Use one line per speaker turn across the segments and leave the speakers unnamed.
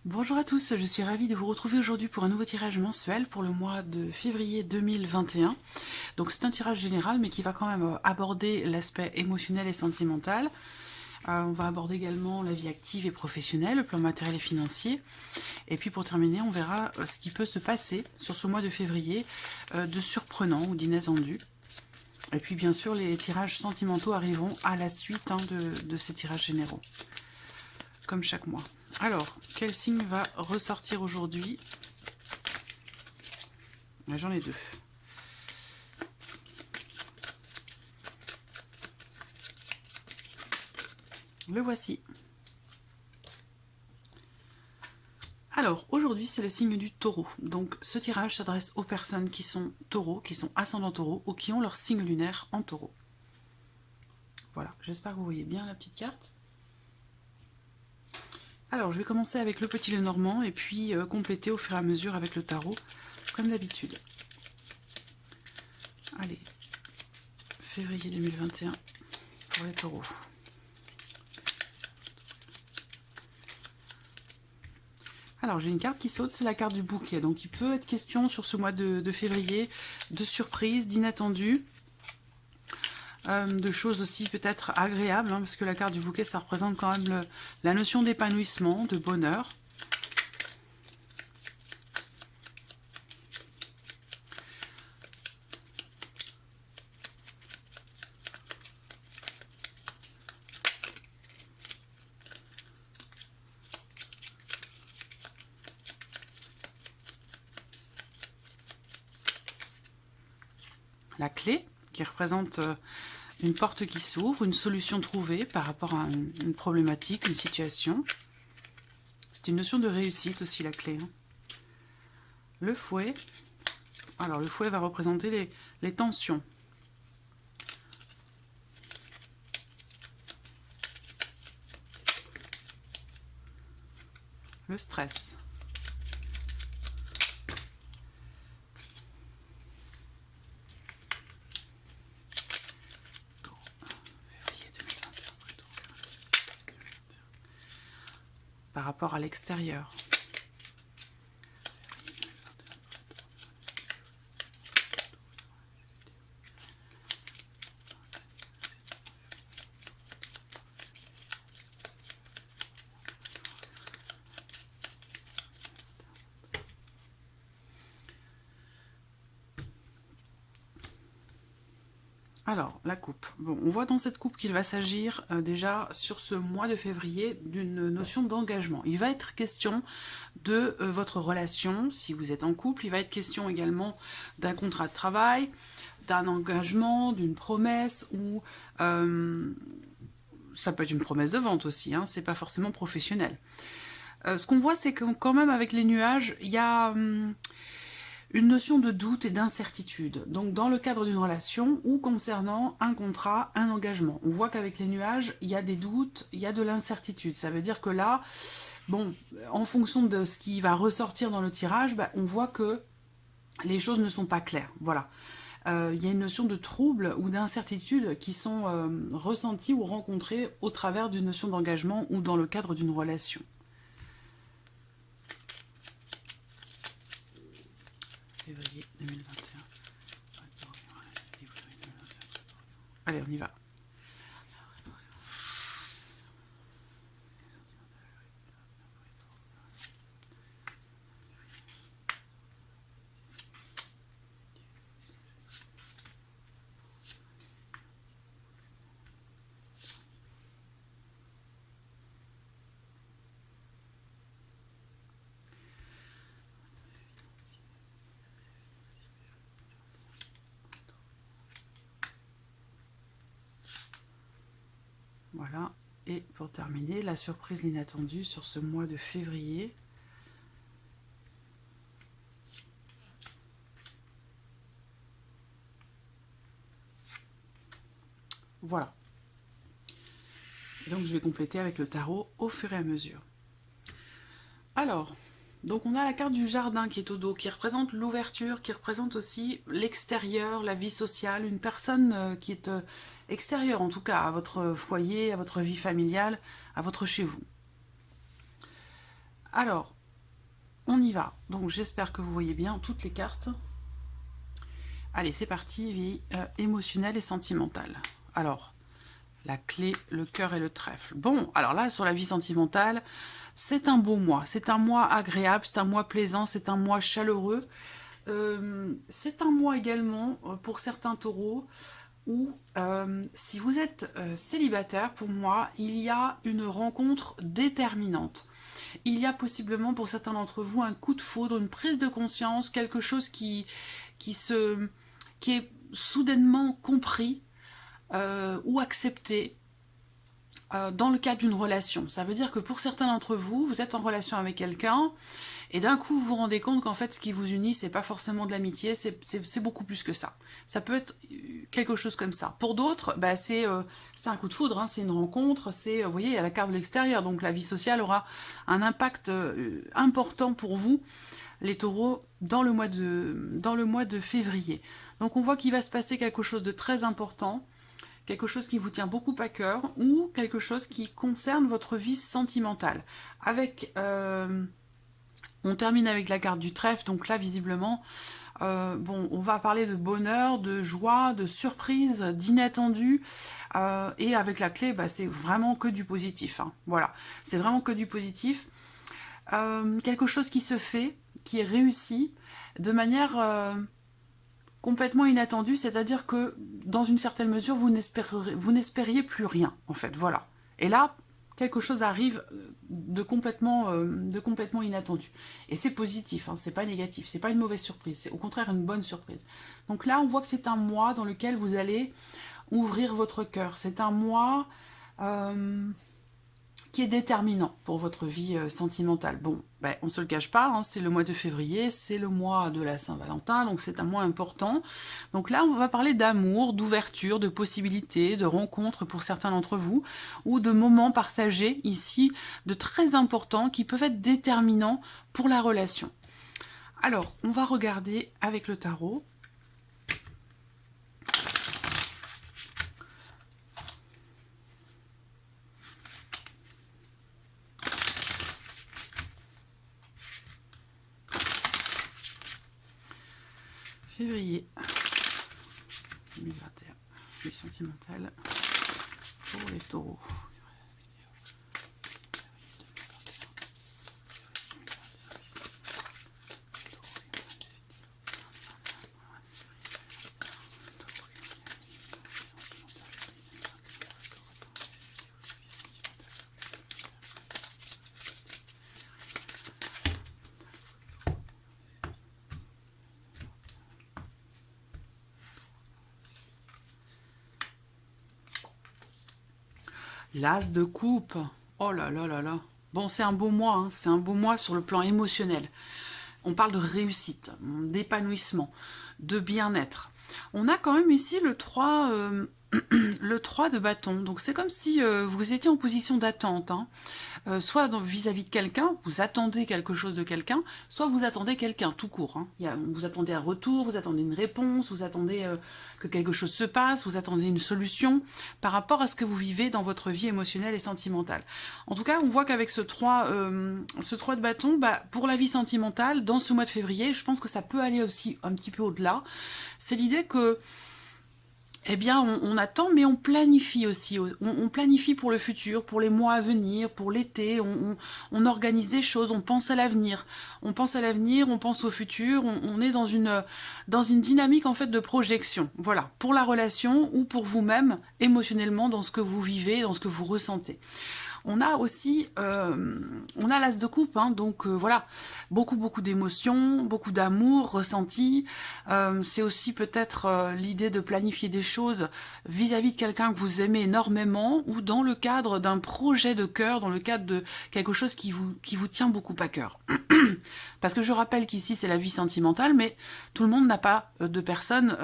Bonjour à tous, je suis ravie de vous retrouver aujourd'hui pour un nouveau tirage mensuel pour le mois de février 2021. Donc c'est un tirage général mais qui va quand même aborder l'aspect émotionnel et sentimental. On va aborder également la vie active et professionnelle, le plan matériel et financier. Et puis pour terminer, on verra ce qui peut se passer sur ce mois de février de surprenant ou d'inattendu. Et puis bien sûr, les tirages sentimentaux arriveront à la suite de ces tirages généraux, comme chaque mois. Alors, quel signe va ressortir aujourd'hui? J'en ai deux. Le voici. Alors, aujourd'hui, c'est le signe du taureau. Donc, ce tirage s'adresse aux personnes qui sont taureaux, qui sont ascendants taureaux ou qui ont leur signe lunaire en taureau. Voilà, j'espère que vous voyez bien la petite carte. Alors, je vais commencer avec le petit Lenormand et puis compléter au fur et à mesure avec le tarot, comme d'habitude. Allez, février 2021 pour les taureaux. Alors, j'ai une carte qui saute, c'est la carte du bouquet. Donc, il peut être question sur ce mois de février de surprises, d'inattendus, de choses aussi peut-être agréables, hein, parce que la carte du bouquet, ça représente quand même la notion d'épanouissement, de bonheur. La clé, qui représente une porte qui s'ouvre, une solution trouvée par rapport à une problématique, une situation. C'est une notion de réussite aussi, la clé. Hein. Le fouet. Alors, le fouet va représenter les tensions. Le stress. Par rapport à l'extérieur. Alors, la coupe. Bon, on voit dans cette coupe qu'il va s'agir déjà sur ce mois de février d'une notion d'engagement. Il va être question de votre relation, si vous êtes en couple. Il va être question également d'un contrat de travail, d'un engagement, d'une promesse ou ça peut être une promesse de vente aussi, hein, c'est pas forcément professionnel. Ce qu'on voit, c'est que quand même avec les nuages, il y a une notion de doute et d'incertitude, donc dans le cadre d'une relation ou concernant un contrat, un engagement. On voit qu'avec les nuages, il y a des doutes, il y a de l'incertitude. Ça veut dire que là, bon, en fonction de ce qui va ressortir dans le tirage, on voit que les choses ne sont pas claires. Voilà. Il y a une notion de trouble ou d'incertitude qui sont ressenties ou rencontrées au travers d'une notion d'engagement ou dans le cadre d'une relation. Février 2021. Allez, on y va. Voilà, et pour terminer, la surprise, l'inattendue sur ce mois de février. Voilà. Et donc je vais compléter avec le tarot au fur et à mesure. Alors, donc on a la carte du jardin qui est au dos, qui représente l'ouverture, qui représente aussi l'extérieur, la vie sociale, une personne qui est extérieure en tout cas à votre foyer, à votre vie familiale, à votre chez vous. Alors, on y va. Donc j'espère que vous voyez bien toutes les cartes. Allez, c'est parti, vie émotionnelle et sentimentale. Alors, la clé, le cœur et le trèfle. Bon, alors là, sur la vie sentimentale, c'est un beau mois. C'est un mois agréable, c'est un mois plaisant, c'est un mois chaleureux. C'est un mois également, pour certains taureaux, où si vous êtes célibataire, pour moi, il y a une rencontre déterminante. Il y a possiblement pour certains d'entre vous un coup de foudre, une prise de conscience, quelque chose qui est soudainement compris ou accepté dans le cadre d'une relation. Ça veut dire que pour certains d'entre vous, vous êtes en relation avec quelqu'un et d'un coup vous vous rendez compte qu'en fait ce qui vous unit, c'est pas forcément de l'amitié, c'est beaucoup plus que ça. Ça peut être quelque chose comme ça. Pour d'autres, bah, c'est un coup de foudre, hein, c'est une rencontre, c'est, vous voyez, il y a la carte de l'extérieur, donc la vie sociale aura un impact important pour vous, les taureaux, dans le mois de février. Donc on voit qu'il va se passer quelque chose de très important, quelque chose qui vous tient beaucoup à cœur, ou quelque chose qui concerne votre vie sentimentale. On termine avec la carte du trèfle, donc là visiblement, bon, on va parler de bonheur, de joie, de surprise, d'inattendu, et avec la clé, bah, c'est vraiment que du positif, hein. Voilà, c'est vraiment que du positif. Quelque chose qui se fait, qui est réussi, de manière complètement inattendue, c'est-à-dire que dans une certaine mesure, vous n'espériez plus rien, en fait, voilà. Et là, quelque chose arrive de complètement inattendu. Et c'est positif, hein, c'est pas négatif, c'est pas une mauvaise surprise, c'est au contraire une bonne surprise. Donc là, on voit que c'est un mois dans lequel vous allez ouvrir votre cœur. C'est un mois qui est déterminant pour votre vie sentimentale. Bon, ben, on ne se le cache pas, hein, c'est le mois de février, c'est le mois de la Saint-Valentin, donc c'est un mois important. Donc là, on va parler d'amour, d'ouverture, de possibilités, de rencontres pour certains d'entre vous, ou de moments partagés ici, de très importants, qui peuvent être déterminants pour la relation. Alors, on va regarder avec le tarot. Février 2021, vie sentimentale pour les taureaux. L'as de coupe. Oh là là là là. Bon, c'est un beau mois, hein. C'est un beau mois sur le plan émotionnel. On parle de réussite, d'épanouissement, de bien-être. On a quand même ici le 3, le 3 de bâton. Donc c'est comme si vous étiez en position d'attente, hein. Soit vis-à-vis de quelqu'un, vous attendez quelque chose de quelqu'un, soit vous attendez quelqu'un tout court, hein. Vous attendez un retour, vous attendez une réponse, vous attendez que quelque chose se passe, vous attendez une solution par rapport à ce que vous vivez dans votre vie émotionnelle et sentimentale. En tout cas, on voit qu'avec ce 3 de bâton, bah, pour la vie sentimentale, dans ce mois de février, je pense que ça peut aller aussi un petit peu au-delà. C'est l'idée que eh bien, on attend, mais on planifie aussi. On planifie pour le futur, pour les mois à venir, pour l'été. On organise des choses, on pense à l'avenir. On pense à l'avenir, on pense au futur. On est dans une dynamique en fait de projection. Voilà, pour la relation ou pour vous-même, émotionnellement, dans ce que vous vivez, dans ce que vous ressentez. On a aussi, on a l'as de coupe, hein, donc voilà, beaucoup d'émotions, beaucoup d'amour ressenti. C'est aussi peut-être l'idée de planifier des choses vis-à-vis de quelqu'un que vous aimez énormément ou dans le cadre d'un projet de cœur, dans le cadre de quelque chose qui vous tient beaucoup à cœur. Parce que je rappelle qu'ici c'est la vie sentimentale, mais tout le monde n'a pas de personne...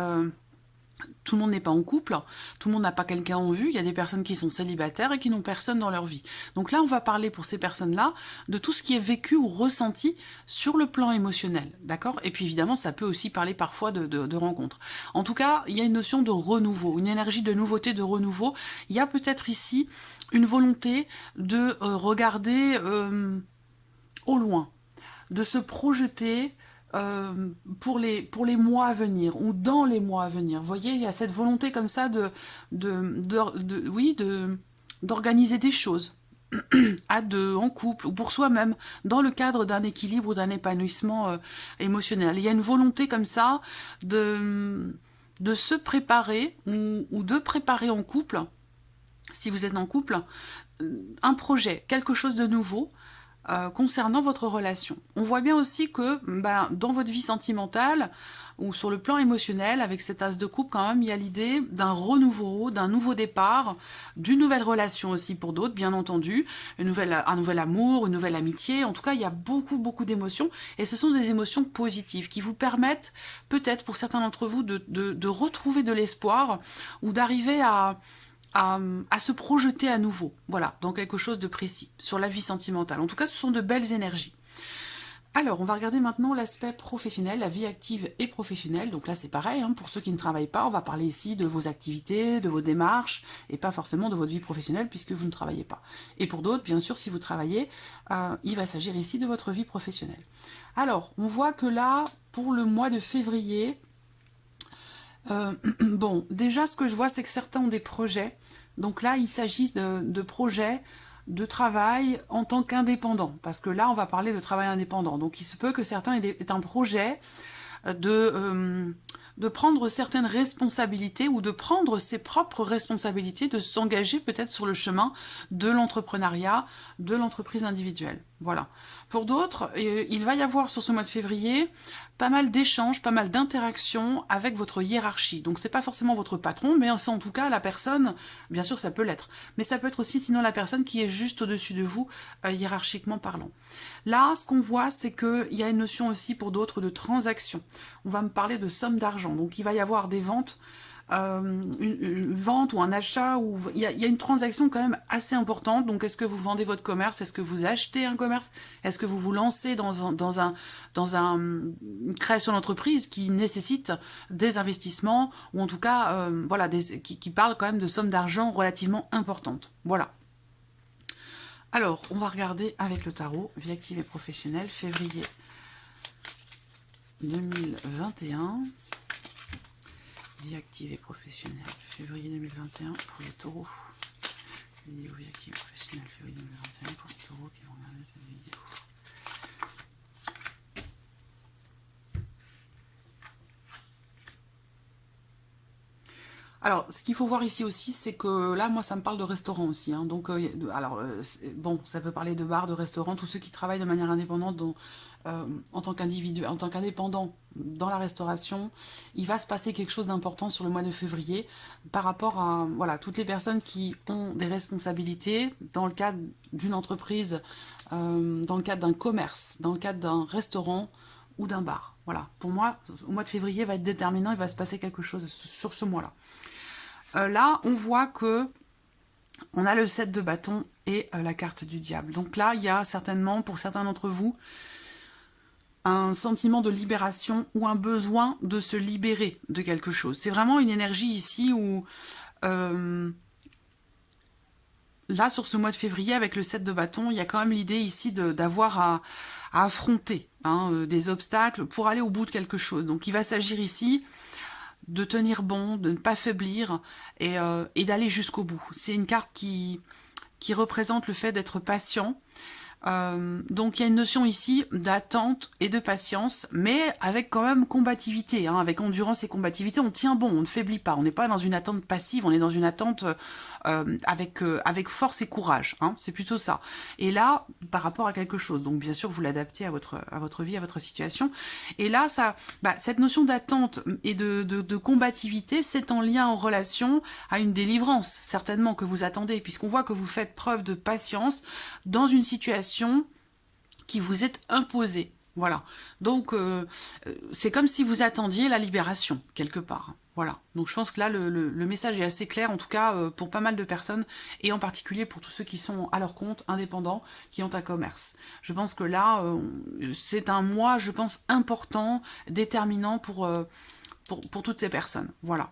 tout le monde n'est pas en couple, tout le monde n'a pas quelqu'un en vue, il y a des personnes qui sont célibataires et qui n'ont personne dans leur vie. Donc là, on va parler pour ces personnes-là de tout ce qui est vécu ou ressenti sur le plan émotionnel, d'accord? Et puis évidemment, ça peut aussi parler parfois de rencontres. En tout cas, il y a une notion de renouveau, une énergie de nouveauté, de renouveau. Il y a peut-être ici une volonté de regarder au loin, de se projeter pour les mois à venir ou dans les mois à venir. Vous voyez, il y a cette volonté comme ça d'organiser des choses à deux, en couple, ou pour soi-même, dans le cadre d'un équilibre ou d'un épanouissement émotionnel. Il y a une volonté comme ça de se préparer ou de préparer en couple, si vous êtes en couple, un projet, quelque chose de nouveau, concernant votre relation. On voit bien aussi que dans votre vie sentimentale ou sur le plan émotionnel, avec cet as de coupe quand même, il y a l'idée d'un renouveau, d'un nouveau départ, d'une nouvelle relation aussi pour d'autres, bien entendu, un nouvel amour, une nouvelle amitié. En tout cas, il y a beaucoup d'émotions et ce sont des émotions positives qui vous permettent peut-être pour certains d'entre vous de retrouver de l'espoir ou d'arriver à se projeter à nouveau, voilà, dans quelque chose de précis, sur la vie sentimentale. En tout cas, ce sont de belles énergies. Alors, on va regarder maintenant l'aspect professionnel, la vie active et professionnelle. Donc là, c'est pareil, hein, pour ceux qui ne travaillent pas, on va parler ici de vos activités, de vos démarches, et pas forcément de votre vie professionnelle, puisque vous ne travaillez pas. Et pour d'autres, bien sûr, si vous travaillez, il va s'agir ici de votre vie professionnelle. Alors, on voit que là, pour le mois de février, bon, déjà, ce que je vois, c'est que certains ont des projets. Donc là, il s'agit de projets de travail en tant qu'indépendant. Parce que là, on va parler de travail indépendant. Donc, il se peut que certains aient un projet de prendre certaines responsabilités ou de prendre ses propres responsabilités, de s'engager peut-être sur le chemin de l'entrepreneuriat, de l'entreprise individuelle. Voilà. Pour d'autres, il va y avoir sur ce mois de février pas mal d'échanges, pas mal d'interactions avec votre hiérarchie. Donc c'est pas forcément votre patron, mais c'est en tout cas la personne, bien sûr ça peut l'être, mais ça peut être aussi sinon la personne qui est juste au-dessus de vous, hiérarchiquement parlant. Là, ce qu'on voit, c'est qu'il y a une notion aussi pour d'autres de transaction. On va me parler de somme d'argent, donc il va y avoir des ventes, une vente ou un achat, où il y a une transaction quand même assez importante. Donc est-ce que vous vendez votre commerce, est-ce que vous achetez un commerce, est-ce que vous vous lancez dans une création d'entreprise qui nécessite des investissements, ou en tout cas voilà, qui parle quand même de sommes d'argent relativement importantes. Voilà. Alors, on va regarder avec le tarot, vie active et professionnelle, février 2021. Vie active et professionnelle, février 2021 pour les taureaux. Vidéo vie active et professionnelle, février 2021 pour les taureaux qui vont regarder cette vidéo. Alors, ce qu'il faut voir ici aussi, c'est que là, moi, ça me parle de restaurant aussi. Hein. Donc, bon, ça peut parler de bar, de restaurant, tous ceux qui travaillent de manière indépendante, en tant qu'individu, en tant qu'indépendant dans la restauration, il va se passer quelque chose d'important sur le mois de février par rapport à voilà, toutes les personnes qui ont des responsabilités dans le cadre d'une entreprise, dans le cadre d'un commerce, dans le cadre d'un restaurant ou d'un bar. Voilà, pour moi, au mois de février va être déterminant, il va se passer quelque chose sur ce mois-là. Là, on voit que on a le 7 de bâton et la carte du diable. Donc là, il y a certainement, pour certains d'entre vous, un sentiment de libération ou un besoin de se libérer de quelque chose. C'est vraiment une énergie ici où, là, sur ce mois de février, avec le 7 de bâton, il y a quand même l'idée ici d'avoir à affronter des obstacles pour aller au bout de quelque chose. Donc il va s'agir ici de tenir bon, de ne pas faiblir et d'aller jusqu'au bout. C'est une carte qui représente le fait d'être patient. Donc il y a une notion ici d'attente et de patience, mais avec quand même combativité, avec endurance et combativité. On tient bon, on ne faiblit pas, on n'est pas dans une attente passive, on est dans une attente avec force et courage, c'est plutôt ça. Et là, par rapport à quelque chose, donc bien sûr vous l'adaptez à votre vie, à votre situation. Et là, cette notion d'attente et de combativité, c'est en lien, en relation à une délivrance, certainement, que vous attendez, puisqu'on voit que vous faites preuve de patience dans une situation qui vous est imposée. Voilà. Donc, c'est comme si vous attendiez la libération, quelque part. Voilà. Donc, je pense que là, le message est assez clair, en tout cas, pour pas mal de personnes, et en particulier pour tous ceux qui sont à leur compte, indépendants, qui ont un commerce. Je pense que là, c'est un mois, je pense, important, déterminant pour toutes ces personnes. Voilà.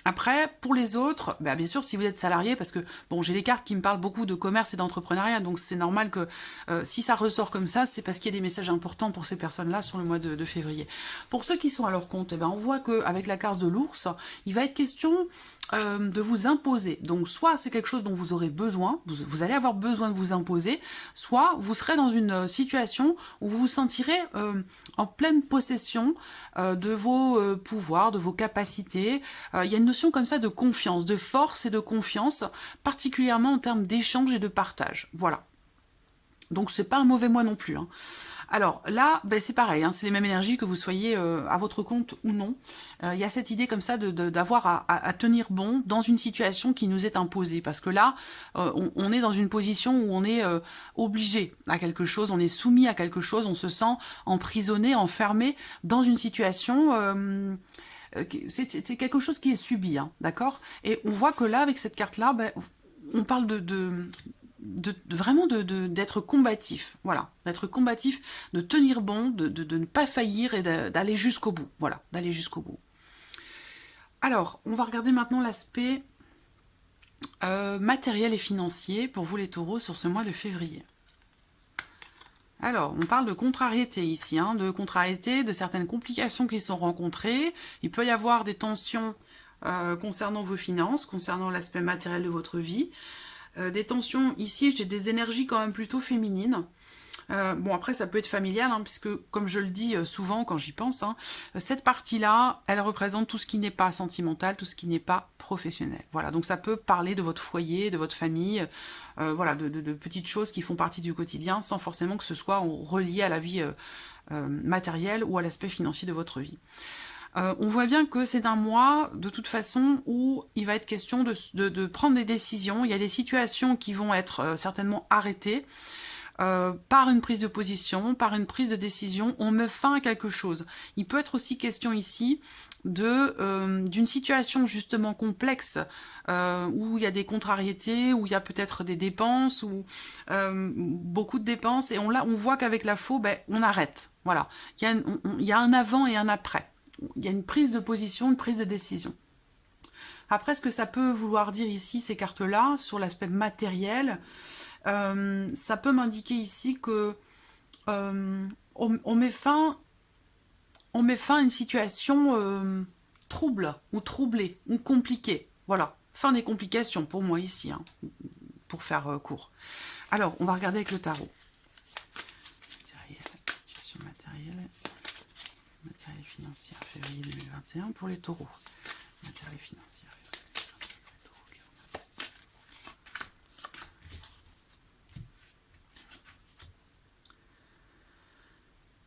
Après, pour les autres, bah bien sûr, si vous êtes salarié, parce que, bon, j'ai des cartes qui me parlent beaucoup de commerce et d'entrepreneuriat, donc c'est normal que si ça ressort comme ça, c'est parce qu'il y a des messages importants pour ces personnes-là sur le mois de février. Pour ceux qui sont à leur compte, eh ben, on voit qu'avec la carte de l'ours, il va être question de vous imposer. Donc, soit c'est quelque chose dont vous aurez besoin, vous allez avoir besoin de vous imposer, soit vous serez dans une situation où vous vous sentirez en pleine possession de vos pouvoirs, de vos capacités. Il y a une notion comme ça de confiance, de force et de confiance, particulièrement en termes d'échange et de partage. Voilà. Donc c'est pas un mauvais mois non plus. Hein. Alors là, ben, c'est pareil, hein, c'est les mêmes énergies que vous soyez à votre compte ou non. Il y a cette idée comme ça d'avoir à tenir bon dans une situation qui nous est imposée. Parce que là, on est dans une position où on est obligé à quelque chose, on est soumis à quelque chose, on se sent emprisonné, enfermé dans une situation... c'est quelque chose qui est subi, hein, d'accord? Et on voit que là, avec cette carte-là, ben, on parle vraiment d'être combatif, voilà, d'être combatif, de tenir bon, de ne pas faillir et d'aller jusqu'au bout, voilà, d'aller jusqu'au bout. Alors, on va regarder maintenant l'aspect matériel et financier pour vous les taureaux sur ce mois de février. Alors, on parle de contrariété ici, hein, de contrariété, de certaines complications qui sont rencontrées. Il peut y avoir des tensions concernant vos finances, concernant l'aspect matériel de votre vie. Des tensions, ici, j'ai des énergies quand même plutôt féminines. Bon, après, ça peut être familial, hein, puisque, comme je le dis souvent quand j'y pense, hein, cette partie-là, elle représente tout ce qui n'est pas sentimental, tout ce qui n'est pas professionnel. Voilà, donc ça peut parler de votre foyer, de votre famille, voilà, de petites choses qui font partie du quotidien, sans forcément que ce soit relié à la vie matérielle ou à l'aspect financier de votre vie. On voit bien que c'est un mois, de toute façon, où il va être question de prendre des décisions. Il y a des situations qui vont être certainement arrêtées par une prise de position, par une prise de décision. On met fin à quelque chose. Il peut être aussi question ici d'une situation justement complexe où il y a des contrariétés, où il y a peut-être des dépenses, ou beaucoup de dépenses. Et on voit qu'avec la faux, ben, on arrête. Voilà. Il y a un avant et un après. Il y a une prise de position, une prise de décision. Après, ce que ça peut vouloir dire ici, ces cartes-là, sur l'aspect matériel, ça peut m'indiquer ici que on met fin à une situation trouble, ou troublée, ou compliquée. Voilà, fin des complications pour moi ici, hein, pour faire court. Alors, on va regarder avec le tarot. Situation matérielle et financière, février 2021 pour les taureaux. Matériel et financière.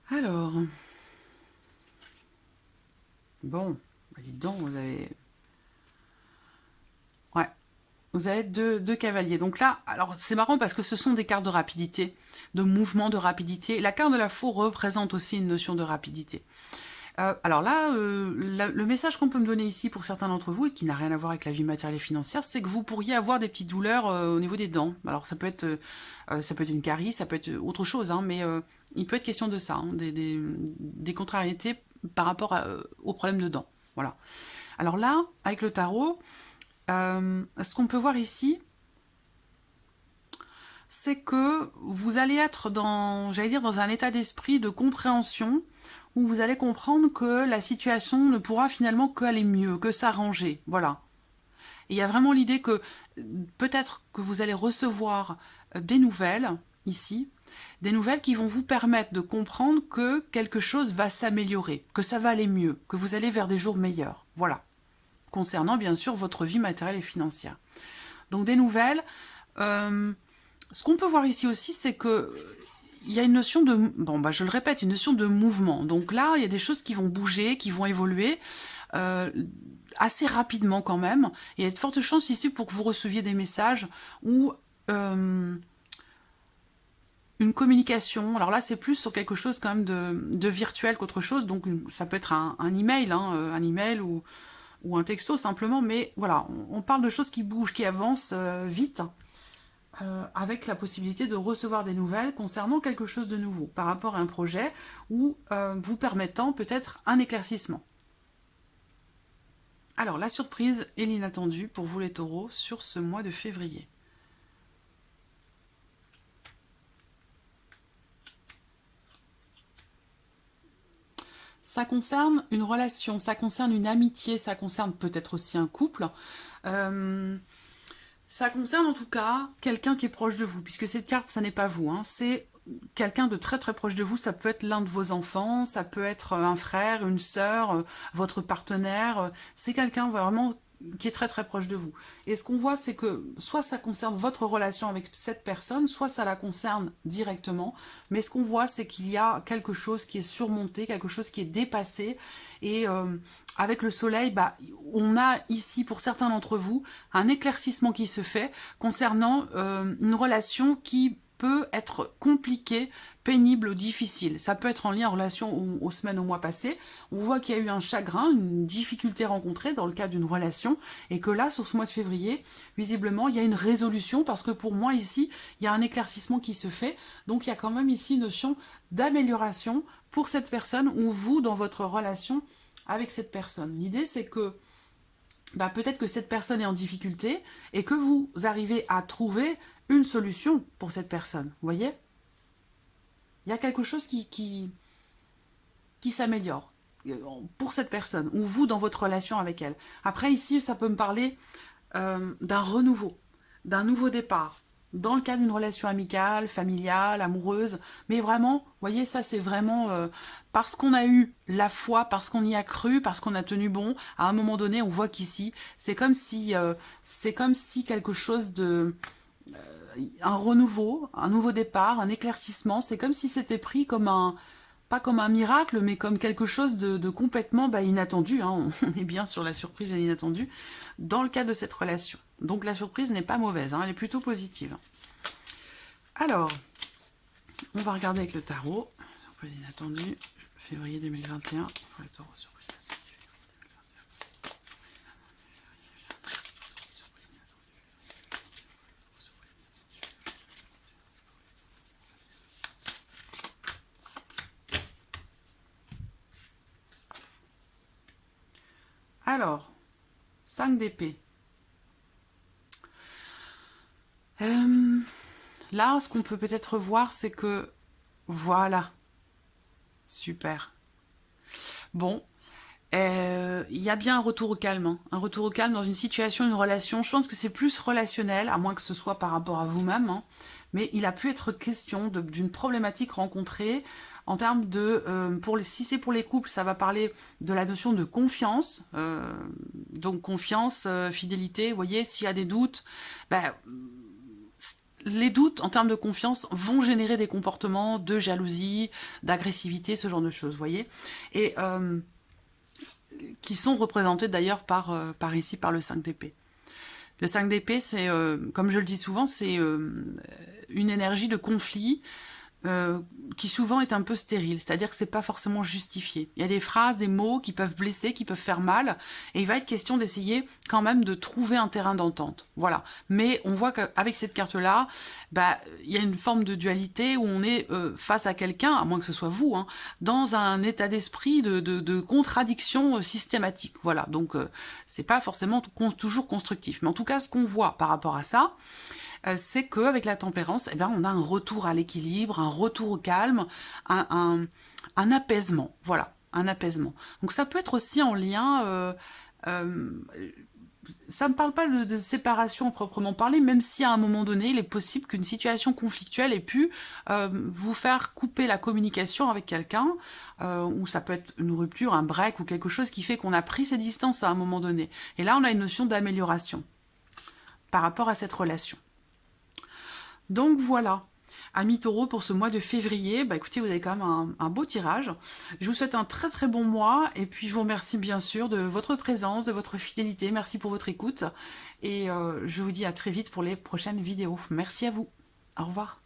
Alors, bon, bah dites donc, vous avez deux cavaliers. Donc là, alors c'est marrant parce que ce sont des cartes de rapidité, de mouvement, de rapidité. La carte de la faux représente aussi une notion de rapidité. Alors là, le message qu'on peut me donner ici pour certains d'entre vous, et qui n'a rien à voir avec la vie matérielle et financière, c'est que vous pourriez avoir des petites douleurs au niveau des dents. Alors ça peut être une carie, ça peut être autre chose, hein, mais il peut être question de ça, hein, des contrariétés par rapport aux problèmes de dents. Voilà. Alors là, avec le tarot, ce qu'on peut voir ici, c'est que vous allez être dans un état d'esprit de compréhension, où vous allez comprendre que la situation ne pourra finalement qu'aller mieux, que s'arranger, voilà. Et il y a vraiment l'idée que peut-être que vous allez recevoir des nouvelles, ici, des nouvelles qui vont vous permettre de comprendre que quelque chose va s'améliorer, que ça va aller mieux, que vous allez vers des jours meilleurs, voilà. Concernant bien sûr votre vie matérielle et financière. Donc des nouvelles, ce qu'on peut voir ici aussi, c'est que il y a une notion de, bon bah je le répète, une notion de mouvement. Donc là, il y a des choses qui vont bouger, qui vont évoluer assez rapidement quand même. Et il y a de fortes chances ici pour que vous receviez des messages ou une communication. Alors là, c'est plus sur quelque chose quand même de virtuel qu'autre chose. Donc ça peut être un email, hein, un email ou un texto simplement. Mais voilà, on parle de choses qui bougent, qui avancent vite. Avec la possibilité de recevoir des nouvelles concernant quelque chose de nouveau par rapport à un projet ou vous permettant peut-être un éclaircissement. Alors, la surprise et l'inattendu pour vous les taureaux sur ce mois de février. Ça concerne une relation, ça concerne une amitié, ça concerne peut-être aussi un couple. Ça concerne en tout cas quelqu'un qui est proche de vous, puisque cette carte, ça n'est pas vous, hein, c'est quelqu'un de très très proche de vous. Ça peut être l'un de vos enfants, ça peut être un frère, une sœur, votre partenaire. C'est quelqu'un vraiment qui est très très proche de vous. Et ce qu'on voit, c'est que soit ça concerne votre relation avec cette personne, soit ça la concerne directement. Mais ce qu'on voit, c'est qu'il y a quelque chose qui est surmonté, quelque chose qui est dépassé. Et avec le soleil, bah, on a ici, pour certains d'entre vous, un éclaircissement qui se fait concernant une relation qui peut être compliqué, pénible ou difficile. Ça peut être en lien en relation aux semaines, aux mois passés. On voit qu'il y a eu un chagrin, une difficulté rencontrée dans le cadre d'une relation et que là, sur ce mois de février, visiblement, il y a une résolution parce que pour moi, ici, il y a un éclaircissement qui se fait. Donc, il y a quand même ici une notion d'amélioration pour cette personne ou vous dans votre relation avec cette personne. L'idée, c'est que bah, peut-être que cette personne est en difficulté et que vous arrivez à trouver une solution pour cette personne. Vous voyez? Il y a quelque chose qui s'améliore pour cette personne ou vous dans votre relation avec elle. Après, ici, ça peut me parler d'un renouveau, d'un nouveau départ dans le cadre d'une relation amicale, familiale, amoureuse. Mais vraiment, vous voyez, ça, c'est vraiment parce qu'on a eu la foi, parce qu'on y a cru, parce qu'on a tenu bon. À un moment donné, on voit qu'ici, c'est comme si quelque chose de un renouveau, un nouveau départ, un éclaircissement. C'est comme si c'était pris comme un, pas comme un miracle, mais comme quelque chose de complètement inattendu. Hein. On est bien sur la surprise et l'inattendu dans le cadre de cette relation. Donc la surprise n'est pas mauvaise, hein, elle est plutôt positive. Alors, on va regarder avec le tarot. Surprise inattendue, février 2021, pour les taureaux, surprise. Alors, 5 d'épée. Là, ce qu'on peut peut-être voir, c'est que... Voilà. Super. Bon. Il y a bien un retour au calme. Hein. Un retour au calme dans une situation, une relation. Je pense que c'est plus relationnel, à moins que ce soit par rapport à vous-même. Hein. Mais il a pu être question d'une problématique rencontrée en termes de... si c'est pour les couples, ça va parler de la notion de confiance. Donc confiance, fidélité. Vous voyez, s'il y a des doutes... les doutes en termes de confiance vont générer des comportements de jalousie, d'agressivité, ce genre de choses, vous voyez. Et qui sont représentés d'ailleurs par ici, par le 5 d'épée. Le 5 d'épée, c'est, comme je le dis souvent, c'est une énergie de conflit qui souvent est un peu stérile, c'est-à-dire que c'est pas forcément justifié. Il y a des phrases, des mots qui peuvent blesser, qui peuvent faire mal, et il va être question d'essayer quand même de trouver un terrain d'entente. Voilà. Mais on voit qu'avec cette carte-là, il y a une forme de dualité où on est face à quelqu'un, à moins que ce soit vous, hein, dans un état d'esprit de contradiction systématique. Voilà. Donc c'est pas forcément toujours constructif. Mais en tout cas, ce qu'on voit par rapport à ça, c'est qu'avec la tempérance, on a un retour à l'équilibre, un retour au calme, un apaisement. Voilà, un apaisement. Donc ça peut être aussi en lien... ça ne me parle pas de séparation proprement parlé, même si à un moment donné, il est possible qu'une situation conflictuelle ait pu vous faire couper la communication avec quelqu'un, ou ça peut être une rupture, un break, ou quelque chose qui fait qu'on a pris ses distances à un moment donné. Et là, on a une notion d'amélioration par rapport à cette relation. Donc voilà, amis taureaux, pour ce mois de février, écoutez, vous avez quand même un beau tirage. Je vous souhaite un très très bon mois, et puis je vous remercie bien sûr de votre présence, de votre fidélité, merci pour votre écoute, et je vous dis à très vite pour les prochaines vidéos. Merci à vous, au revoir.